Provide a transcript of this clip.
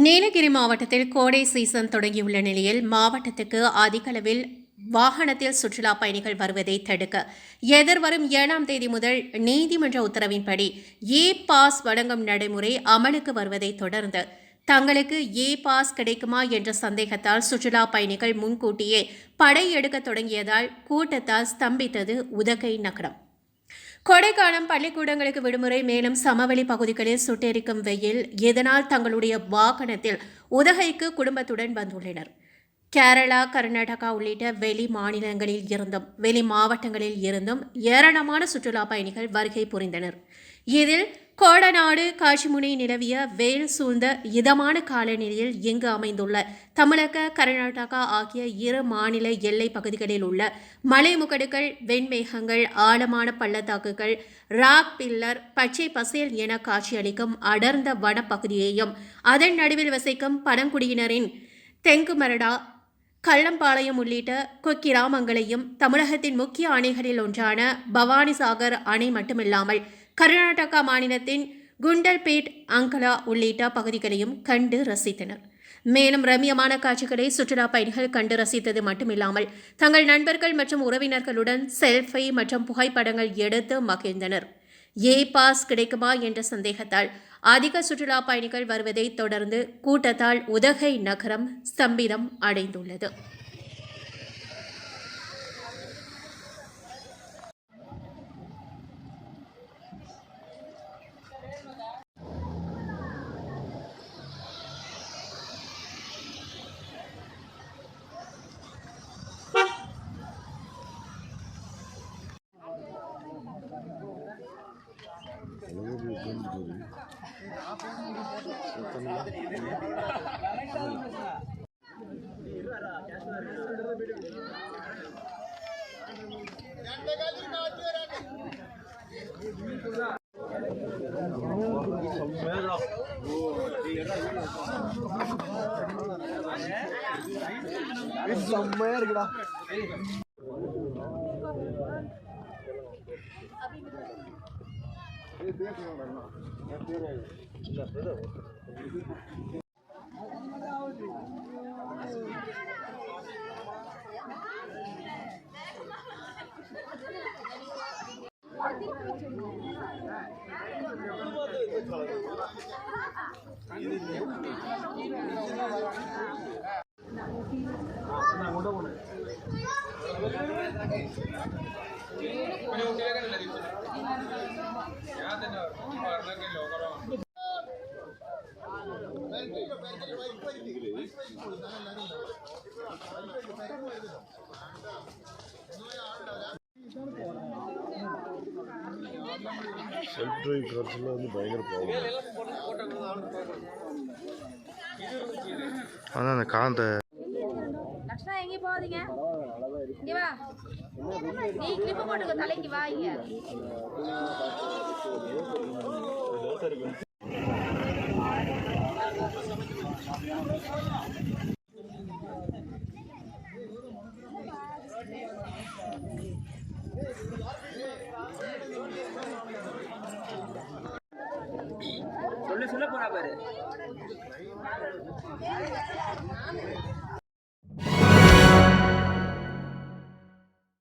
நீலகிரி மாவட்டத்தில் கோடை சீசன் தொடங்கியுள்ள நிலையில் மாவட்டத்துக்கு அதிக அளவில் வாகனத்தில் சுற்றுலா பயணிகள் வருவதை தடுக்க எதிர்வரும் 7ஆம் தேதி முதல் நீதிமன்ற உத்தரவின்படி பாஸ் வழங்கும் நடைமுறை அமலுக்கு வருவதை தொடர்ந்து தங்களுக்கு பாஸ் கிடைக்குமா என்ற சந்தேகத்தால் சுற்றுலா பயணிகள் முன்கூட்டியே படையெடுக்க தொடங்கியதால் கூட்டத்தால் ஸ்தம்பித்தது உதகை நகரம். கொடைக்காலம் பள்ளிக்கூடங்களுக்கு விடுமுறை. மேலும் சமவெளி பகுதிகளில் சுட்டெரிக்கும் வெயில். இதனால் தங்களுடைய வாகனத்தில் உதகைக்கு குடும்பத்துடன் வந்துள்ளனர். கேரளா, கர்நாடகா உள்ளிட்ட வெளி மாநிலங்களில் இருந்தும் வெளி மாவட்டங்களில் இருந்தும் ஏராளமான சுற்றுலா பயணிகள் வருகை புரிந்தனர். இதில் கோடநாடு காட்சிமுனை நிலவிய வெயில் சூழ்ந்த இதமான காலநிலையில் இங்கு அமைந்துள்ள தமிழக, கர்நாடகா ஆகிய இரு மாநில எல்லை பகுதிகளில் உள்ள மலைமுகடுகள், வெண்மேகங்கள், ஆழமான பள்ளத்தாக்குகள், ராக் பில்லர், பச்சை பசேல் என காட்சியளிக்கும் அடர்ந்த வனப்பகுதியையும் அதன் நடுவில் வசிக்கும் பழங்குடியினரின் தெங்குமரடா, கள்ளம்பாளையம் உள்ளிட்ட கிராமங்களையும் தமிழகத்தின் முக்கிய அணைகளில் ஒன்றான பவானிசாகர் அணை மட்டுமில்லாமல் கர்நாடகா மாநிலத்தின் குண்டல்பேட், அங்கலா உள்ளிட்ட பகுதிகளையும் கண்டு ரசித்தனர். மேலும் ரம்யமான காட்சிகளை சுற்றுலா பயணிகள் கண்டு ரசித்தது மட்டுமில்லாமல் தங்கள் நண்பர்கள் மற்றும் உறவினர்களுடன் செல்ஃபி மற்றும் புகைப்படங்கள் எடுத்து மகிழ்ந்தனர். பாஸ் கிடைக்குமா என்ற சந்தேகத்தால் அதிக சுற்றுலா பயணிகள் வருவதை தொடர்ந்து கூட்டத்தால் உதகை நகரம் ஸ்தம்பிதம் அடைந்துள்ளது. செல்ஃப் டிரைவ் கார்ஸ்ல பயங்கர ப்ராப்ளம். அதான் அந்த காந்த லக்ஷ்மணா எங்கே போகாதீங்க, இங்கே வா, நீ கிளிப்பு போட்டுக்க தலைக்கு வா. இங்க